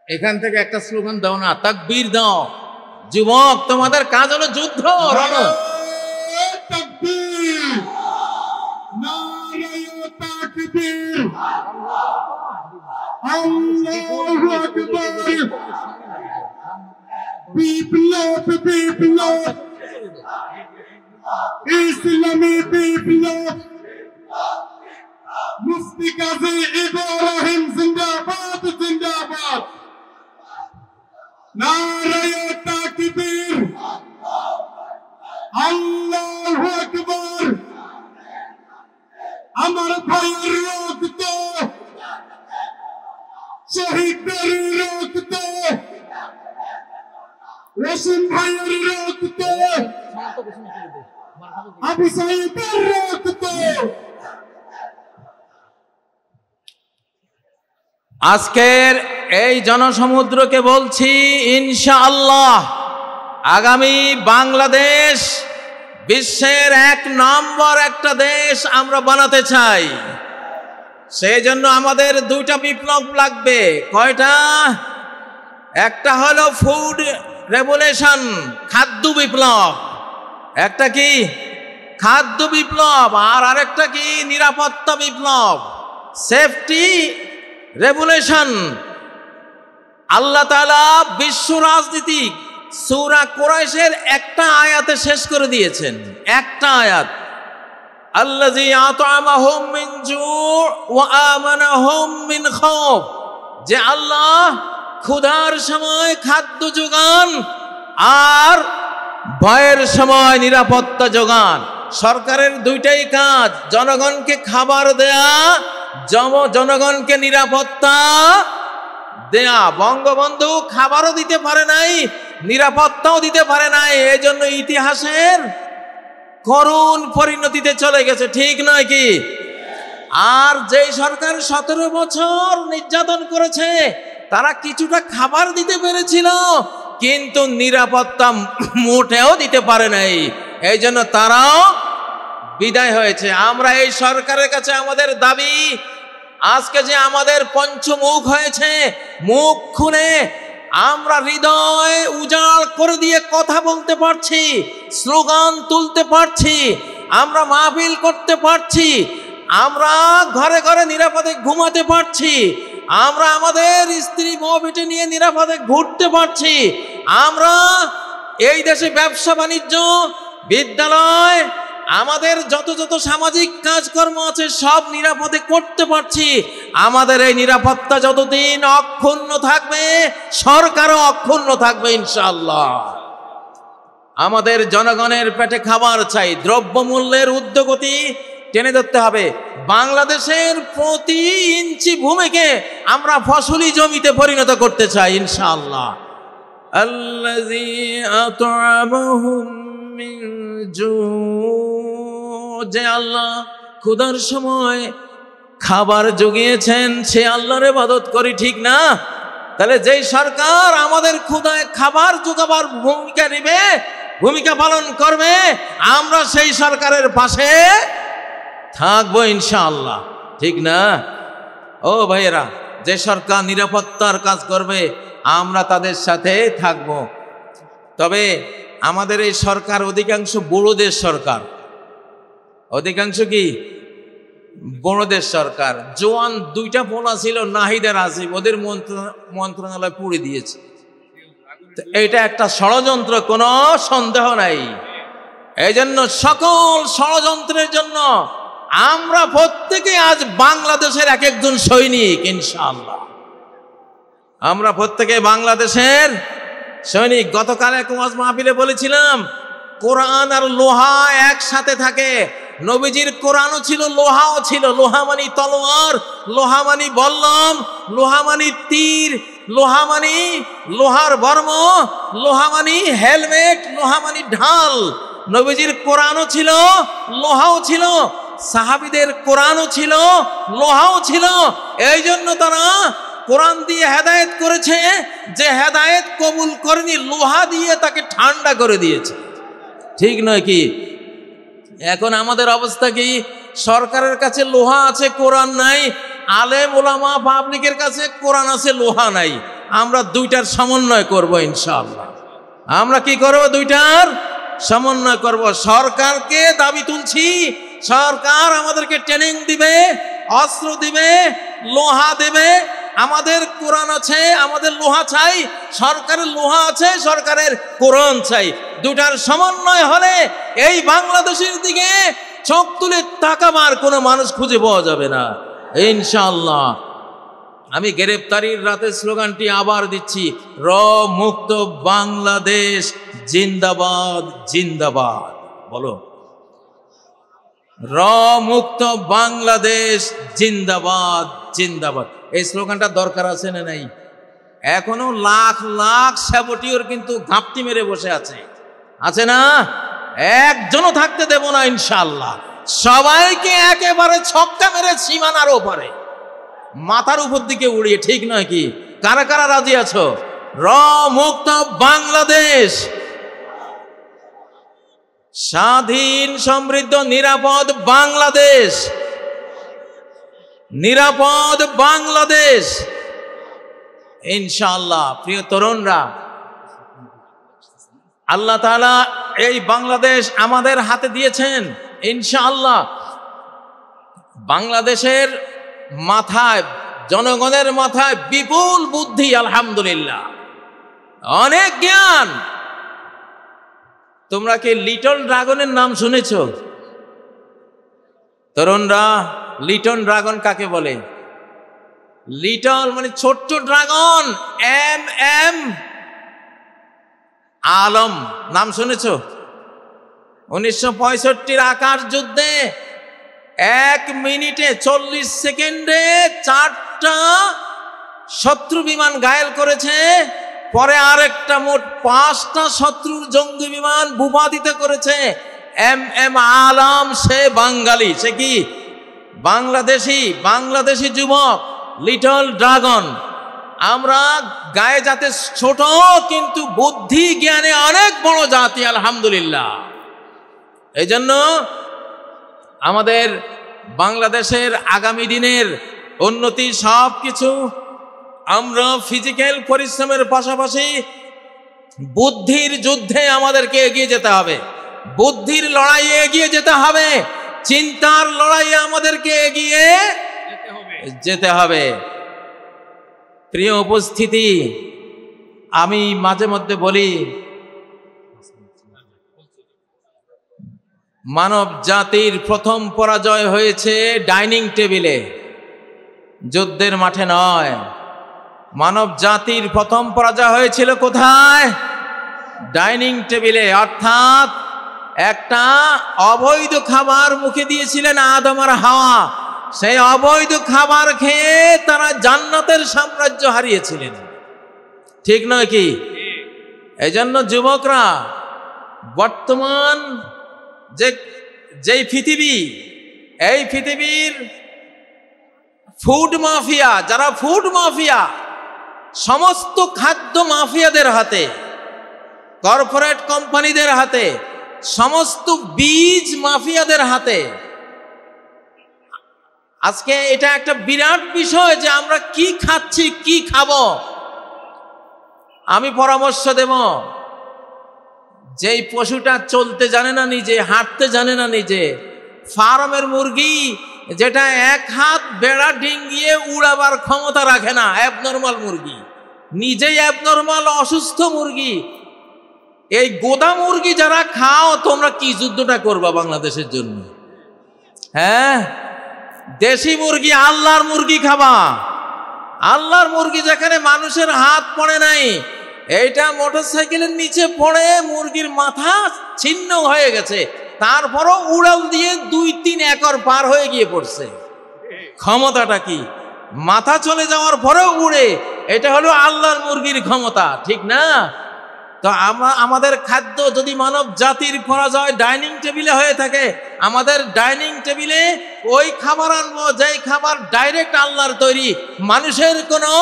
এখান থেকে একটা স্লোগান দাও না, তাকবীর দাও। যুবক, তোমাদের কাজ হলো যুদ্ধ। তাকবীর, নারায়ে তাকবীর, আল্লাহু আকবার। বিপ্লব বিপ্লব, ইসলামী বিপ্লব। মুফতি কাজী ইব্রাহিম জিন্দাবাদ জিন্দাবাদ। নারায়ে তাকবীর, আল্লাহু আকবার। আমার ভাইয়ের রক্ত, শহীদদের রক্ত, রসুন ভাইয়ের রক্ত, আবু সাইদের রক্ত। আজকের এই জনসমুদ্রকে বলছি ইনশাআল্লাহ আগামী বাংলাদেশ বিশ্বের 1 নম্বর একটা দেশ আমরা বানাতে চাই। সেই জন্য আমাদের 2টা বিপ্লব লাগবে। কয়টা? একটা হলো ফুড রেভলিউশন, খাদ্য বিপ্লব। একটা কি? খাদ্য বিপ্লব। আর আরেকটা কি? নিরাপত্তা বিপ্লব, সেফটি রেভলিউশন। আল্লাহ তাআলা বিশ্ব রাজনীতি সূরা কুরাইশের একটা আয়াতে শেষ করে দিয়েছেন। একটা আয়াত, আল্লাযী আত'আমাহুম মিন জু' ওয়া আমানাহুম মিন খাউফ, যে আল্লাহ ক্ষুধার সময় খাদ্য যোগান আর ভয়ের সময় নিরাপত্তা যোগান। সরকারের 2টাই কাজ, জনগণকে খাবার দেয়া, জনগণকে নিরাপত্তা দেয়া। বঙ্গবন্ধু খাবারও দিতে পারে নাই, নিরাপত্তাও দিতে পারে নাই, এই জন্য ইতিহাসের করুণ পরিণতিতে চলে গেছে, ঠিক নয় কি? আর যেই সরকার 17 বছর নির্যাতন করেছে তারা কিছুটা খাবার দিতে পেরেছিল, কিন্তু নিরাপত্তা মোটেও দিতে পারে নাই, এই জন্য তারাও বিদায় হয়েছে। আমরা এই সরকারের কাছে আমাদের দাবি, আজকে যে আমাদের পঞ্চমুখ হয়েছে, মুখ খুলে আমরা হৃদয় উজাড় করে দিয়ে কথা বলতে পারছি, স্লোগান তুলতে পারছি, আমরা মাহফিল করতে পারছি, আমরা ঘরে ঘরে নিরাপদে ঘুমাতে পারছি, আমরা আমাদের স্ত্রী বউ বেটে নিয়ে নিরাপদে ঘুরতে পারছি, আমরা এই দেশে ব্যবসা বাণিজ্য, বিদ্যালয়, আমাদের যত যত সামাজিক কাজকর্ম আছে সব নিরাপদে করতে পারছি। আমাদের এই নিরাপত্তা যতদিন অক্ষুণ্ণ থাকবে, সরকারও অক্ষুণ্ণ থাকবে ইনশাআল্লাহ। আমাদের জনগণের পেটে খাবার চাই, দ্রব্যমূল্যের ঊর্ধ্বগতি টেনে ধরতে হবে। বাংলাদেশের প্রতি ইঞ্চি ভূমিকে আমরা ফসলি জমিতে পরিণত করতে চাই ইনশাআল্লাহ। আল্লাযী আত'আমাহুম মিন জু', যে আল্লাহ ক্ষুধার সময় খাবার জুগিয়েছেন, সে আল্লাহর ইবাদত করি, ঠিক না? তাহলে যেই সরকার আমাদের ক্ষুধায় খাবার জোগাবার ভূমিকা নেবে, ভূমিকা পালন করবে, আমরা সেই সরকারের পাশে থাকবো ইনশাআল্লাহ, ঠিক না? ও ভাইয়েরা, যে সরকার নিরাপত্তার কাজ করবে আমরা তাদের সাথে থাকব। তবে আমাদের এই সরকার অধিকাংশ বড়দের সরকার, অধিকাংশ কি বড়দের সরকার। জোয়ান 2টা পোলা ছিল, নাহিদ আর আসিফ, ওদের মন্ত্রণালয় পুড়ে দিয়েছে। এটা একটা ষড়যন্ত্র, কোনো সন্দেহ নাই। এই জন্য সকল ষড়যন্ত্রের জন্য আমরা প্রত্যেকে আজ বাংলাদেশের এক একজন সৈনিক ইনশাআল্লাহ। আমরা প্রত্যেকে বাংলাদেশের সৈনিক। গতকাল এক ওয়াজ মাহফিলে বলেছিলাম, কোরআন আর লোহা একসাথে থাকে। নবীজির কোরআনও ছিল, লোহাও ছিল। লোহা মানি তলোয়ার, লোহা মানি বল্লম, লোহা মানি তীর, লোহা মানি লোহার বর্ম, লোহা মানি হেলমেট, লোহা মানি ঢাল। নবীজির কোরআনও ছিল, লোহাও ছিল। সাহাবীদের কোরআনও ছিল, লোহাও ছিল। এই জন্য তারা কোরআন দিয়ে হেদায়েত করেছে, যে হেদায়েত কবুল করেনি লোহা দিয়ে তাকে ঠান্ডা করে দিয়েছে, ঠিক নয় কি? এখন আমাদের অবস্থা কি? সরকারের কাছে লোহা আছে, কোরআন নাই। আলেম ওলামা পাবলিকের কাছে কোরআন আছে, লোহা নাই। আমরা 2টার সমন্বয় করব ইনশাআল্লাহ। আমরা কি করব? 2টার সমন্বয় করব। সরকারকে দাবি তুলছি, সরকার আমাদেরকে ট্রেনিং দিবে, অস্ত্র দিবে, লোহা দেবে। আমাদের কোরআন আছে, আমাদের লোহা চাই। সরকারের লোহা আছে, সরকারের কোরআন চাই। 2টার সমন্বয় হলে এই বাংলাদেশের দিকে চোখ তুলে তাকাবার কোনো মানুষ খুঁজে পাওয়া যাবে না ইনশাআল্লাহ। আমি গ্রেফতারির রাতে স্লোগানটি আবার দিচ্ছি, র মুক্ত বাংলাদেশ জিন্দাবাদ জিন্দাবাদ। বলো, র মুক্ত বাংলাদেশ জিন্দাবাদ জিন্দাবাদ। এই স্লোগানটা দরকার আছে না নাই? এখনো লাখ লাখ সাবটিওর কিন্তু ঘাপটি মেরে বসে আছে না? একজনও থাকতে দেব না ইনশাআল্লাহ। সবাইকে একেবারে ছক্কা মেরে সীমানার ওপারে মাথার উপর দিকে উড়িয়ে, ঠিক নয় কি? কারা কারা রাজি আছো? র মুক্ত বাংলাদেশ, স্বাধীন সমৃদ্ধ নিরাপদ বাংলাদেশ, নিরাপদ বাংলাদেশ ইনশাআল্লাহ। প্রিয় তরুণরা, আল্লাহ তাআলা এই বাংলাদেশ আমাদের হাতে দিয়েছেন ইনশাআল্লাহ। বাংলাদেশের মাথায়, জনগণের মাথায় বিপুল বুদ্ধি, আলহামদুলিল্লাহ, অনেক জ্ঞান। তোমরা কি লিটল ড্রাগনের নাম শুনেছ? তরুণরা, লিটল ড্রাগন কাকে বলে? লিটল মানে ছোট্ট ড্রাগন, এম এম আলম নাম শুনেছ? 1965 আকাশ যুদ্ধে 1 মিনিটে 40 সেকেন্ডে 4টা শত্রু বিমান ঘায়েল করেছে। পরে আরেকটা মোট 5টা শত্রুর জঙ্গি বিমান ভূপাতিত করেছে। এম এম আলম, সে বাঙালি, সে কি বাংলাদেশি যুবক, লিটল ড্রাগন। আমরা গায়ে যাতে ছোট, কিন্তু বুদ্ধি জ্ঞানে অনেক বড় জাতি, আলহামদুলিল্লাহ। এই জন্য আমাদের বাংলাদেশের আগামী দিনের উন্নতি সব কিছু আমরা ফিজিক্যাল পরিশ্রমের পাশাপাশি বুদ্ধির যুদ্ধে আমাদেরকে এগিয়ে যেতে হবে, বুদ্ধির লড়াইয়ে এগিয়ে যেতে হবে, চিন্তার লড়াইয়ে আমাদেরকে এগিয়ে যেতে হবে। প্রিয় উপস্থিতি, আমি মাঝে মধ্যে বলি, মানব জাতির প্রথম পরাজয় হয়েছে ডাইনিং টেবিলে, যুদ্ধের মাঠে নয়। মানব জাতির প্রথম পরাজয় হয়েছিল কোথায়? ডাইনিং টেবিলে। অর্থাৎ একটা অবৈধ খাবার মুখে দিয়েছিলেন আদম আর হাওয়া, সেই অবৈধ খাবার খেয়ে তারা জান্নাতের সাম্রাজ্য হারিয়েছিলেন, ঠিক নয় কি? এই জন্য যুবকরা, বর্তমান যেই পৃথিবী, এই পৃথিবীর ফুড মাফিয়া, যারা ফুড মাফিয়া, সমস্ত খাদ্য মাফিয়াদের হাতে, কর্পোরেট কোম্পানিদের হাতে, সমস্ত বীজ মাফিয়াদের হাতে। আজকে এটা একটা বিরাট বিষয় যে আমরা কি খাচ্ছি, কি খাবো। আমি পরামর্শ দেব, যেই পশুটা চলতে জানে না নিজে, হাঁটতে জানে না নিজে, ফার্মের মুরগি যেটা 1 হাত বেড়া ডিঙ্গিয়ে উড়াবার ক্ষমতা রাখে না, অ্যাবনর্মাল মুরগি, নিজেই অ্যাবনর্মাল অসুস্থ মুরগি, এই গোদা মুরগি যারা খাও, তোমরা কি যুদ্ধটা করবা বাংলাদেশের জন্য? হ্যাঁ, দেশি মুরগি, আল্লাহর মুরগি খাবা। আল্লাহর মুরগি যেখানে মানুষের হাত পড়ে নাই, এইটা মোটরসাইকেলের নিচে পড়ে মুরগির মাথা ছিন্ন হয়ে গেছে, তারপরও উড়াল দিয়ে 2-3 একর পার হয়ে গিয়ে পড়ছে। ক্ষমতাটা কি? মাথা চলে যাওয়ার পরেও উড়ে। এটা হলো আল্লাহর মুরগির ক্ষমতা, ঠিক না? তো আমাদের খাদ্য যদি মানব জাতির পরাজয় ডাইনিং টেবিলে হয়ে থাকে, আমাদের ডাইনিং টেবিলে ওই খাবার আনবো যেই খাবার ডাইরেক্ট আল্লাহর তৈরি, মানুষের কোনো,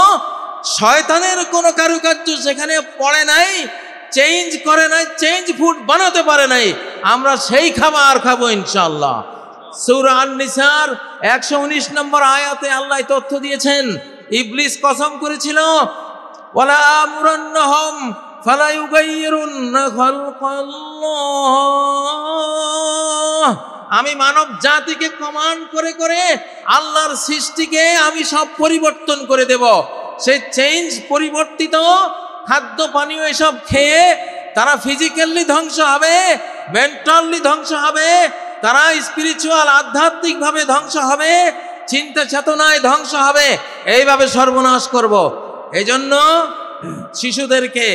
শয়তানের কোনো কারুকার্য সেখানে পড়ে নাই, চেঞ্জ করে নাই, চেঞ্জ ফুড বানাতে পারে নাই। আমরা সেই খাবার খাবো ইনশাআল্লাহ। সূরা আন-নিসার 119 নম্বর আয়াতে আল্লাহ তথ্য দিয়েছেন, ইবলিস কসম করেছিল, ওয়ালা আমুরান্নাহুম ফালা ইউগাইয়িরুন্না খালকাল্লাহ, আমি মানব জাতিকে কমান্ড করে করে আল্লাহর সৃষ্টিকে আমি সব পরিবর্তন করে দেব। সেই চেঞ্জ, পরিবর্তিত খাদ্য পানীয় এসব খেয়ে তারা ফিজিক্যালি ধ্বংস হবে, মেন্টালি ধ্বংস হবে, তারা স্পিরিচুয়াল, আধ্যাত্মিকভাবে ধ্বংস হবে, চিন্তা চেতনায় ধ্বংস হবে। এইভাবে সর্বনাশ করব। এই জন্য শিশুদেরকে,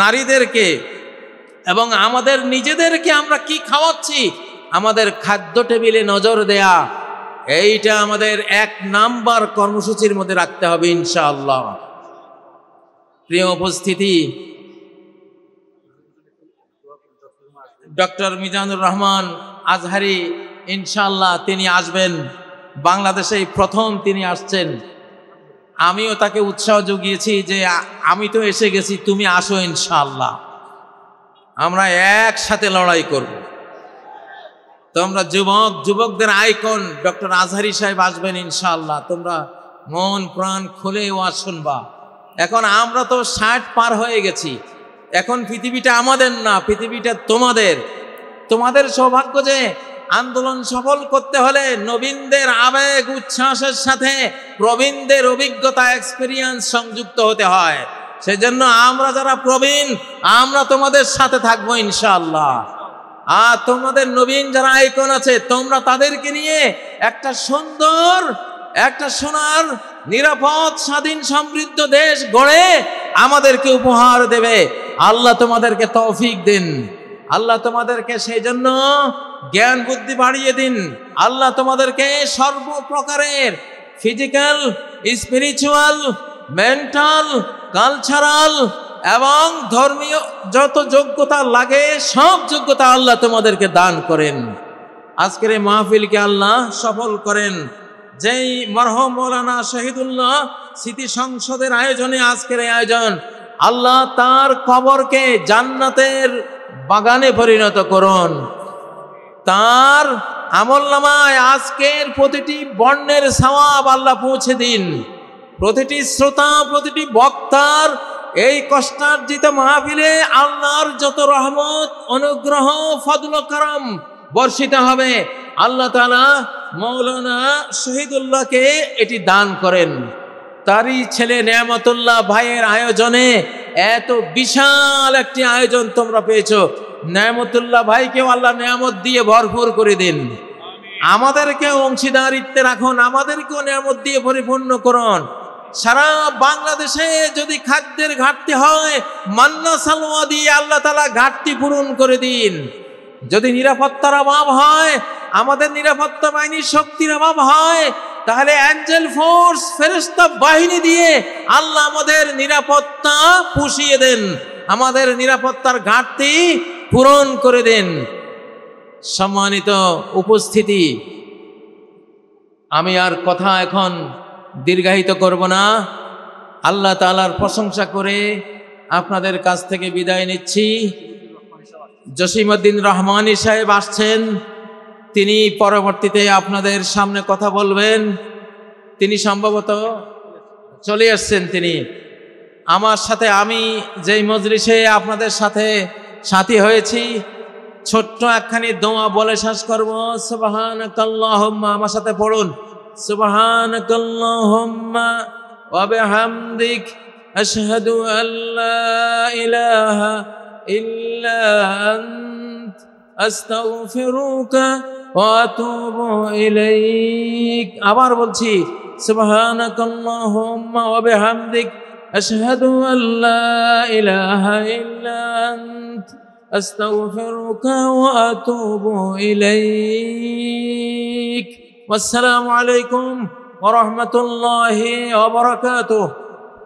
নারীদেরকে এবং আমাদের নিজেদেরকে আমরা কি খাওয়াচ্ছি, আমাদের খাদ্য টেবিলে নজর দেয়া, এইটা আমাদের 1 নাম্বার কর্মসূচির মধ্যে রাখতে হবে ইনশাআল্লাহ। প্রিয় উপস্থিতি, ডক্টর মিজানুর রহমান আজহারি ইনশাআল্লাহ তিনি আসবেন, বাংলাদেশে প্রথম তিনি আসছেন। আমিও তাকে উৎসাহ জুগিয়েছি যে আমি তো এসে গেছি, তুমি আসো ইনশাআল্লাহ, আমরা একসাথে লড়াই করব। তোমরা যুবকদের আইকন ডক্টর আজহারি সাহেব আসবেন ইনশাআল্লাহ, তোমরা মন প্রাণ খুলে ওয়াজ শুনবা। এখন আমরা তো 60 পার হয়ে গেছি, এখন পৃথিবীটা আমাদের না, পৃথিবীটা তোমাদের। তোমাদের সৌভাগ্য যে আন্দোলন সফল করতে হলে নবীনদের আবেগ উচ্ছ্বাসের সাথে প্রবীণদের অভিজ্ঞতা এক্সপেরিয়েন্স সংযুক্ত হতে হয়। সেজন্য আমরা যারা প্রবীণ আমরা তোমাদের সাথে থাকবো ইনশাআল্লাহ। আর তোমাদের নবীন যারা আইকন আছে তোমরা তাদেরকে নিয়ে একটা সুন্দর, একটা সোনার নিরাপদ স্বাধীন সমৃদ্ধ দেশ গড়ে আমাদেরকে উপহার দেবে। আল্লাহ তোমাদেরকে তৌফিক দিন, আল্লাহ তোমাদেরকে সেই জন্য জ্ঞান বুদ্ধি বাড়িয়ে দিন। আল্লাহ তোমাদেরকে সর্বপ্রকারের ফিজিক্যাল, স্পিরিচুয়াল, মেন্টাল, কালচারাল এবং ধর্মীয় যত যোগ্যতা লাগে সব যোগ্যতা আল্লাহ তোমাদেরকে দান করেন। আজকের এই মাহফিলকে আল্লাহ সফল করেন। যেই মরহুম মৌলানা শহীদুল্লাহ স্মৃতি সংসদের আয়োজনে আজকের এই আয়োজন, আল্লাহ তার কবরকে জান্নাতের বাগানে পরিণত করুন। তার আমলনামায় আজকের প্রতিটি বর্ণের সওয়াব আল্লাহ পৌঁছে দিন। প্রতিটি শ্রোতা, প্রতিটি বক্তার এই কষ্টার্জিত মাহফিলে আল্লাহর যত রহমত, অনুগ্রহ, ফজল ও করম বর্ষিত হবে, আল্লাহ তাআলা মৌলানা শহীদুল্লাহকে এটি দান করেন। তারই ছেলে নেয়ামতুল্লাহ ভাইয়ের আয়োজনে এত বিশাল একটি আয়োজন তোমরা পেয়েছো। নেয়ামতুল্লাহ ভাইকেও আল্লাহ নেয়ামত দিয়ে ভরপুর করে দিন, আমাদেরকেও অংশীদারিত্বে রাখুন, আমাদেরকেও নেয়ামত দিয়ে পরিপূর্ণ করুন। সারা বাংলাদেশে যদি খাদ্যের ঘাটতি হয় মান্না সালোয়া দিয়ে আল্লাহ তাআলা ঘাটতি পূরণ করে দিন। যদি নিরাপত্তার অভাব হয়, আমাদের নিরাপত্তা বাহিনীর শক্তির অভাব হয়, তাহলে অ্যাঞ্জেল ফোর্স, ফেরেশতা বাহিনী দিয়ে আল্লাহ আমাদের নিরাপত্তা পুষিয়ে দেন, আমাদের নিরাপত্তার ঘাটতি পূরণ করে দেন। সম্মানিত উপস্থিতি, আমি আর কথা এখন দীর্ঘায়িত করব না। আল্লাহ তাআলার প্রশংসা করে আপনাদের কাছ থেকে বিদায় নিচ্ছি। জসিমউদ্দিন রহমানী সাহেব আসছেন, তিনি পরবর্তীতে আপনাদের সামনে কথা বলবেন। তিনি সম্ভবত চলে আসছেন। তিনি আমার সাথে, আমি যেই মজলিসে আপনাদের সাথে সাথী হয়েছি, ছোট্ট একখানি দোয়া বলে শেষ করব। সুবহানাকাল্লাহুম্মা, আমার সাথে পড়ুন, সুবহানাকাল্লাহুম্মা ওয়া বিহামদিক আশহাদু আল্লা ইলাহা ইল্লা আনত আস্তাগফিরুকা ওয়া আতুবু ইলাইক। আবার বলছি, সুবহানাকাল্লাহুম্মা ওয়া বিহামদিক আশহাদু আল্লা ইলাহা ইল্লা আনত আস্তাগফিরুকা ওয়া আতুবু ইলাইক। ওয়াসসালামু আলাইকুম ওয়া রাহমাতুল্লাহি ওয়া বারাকাতুহু।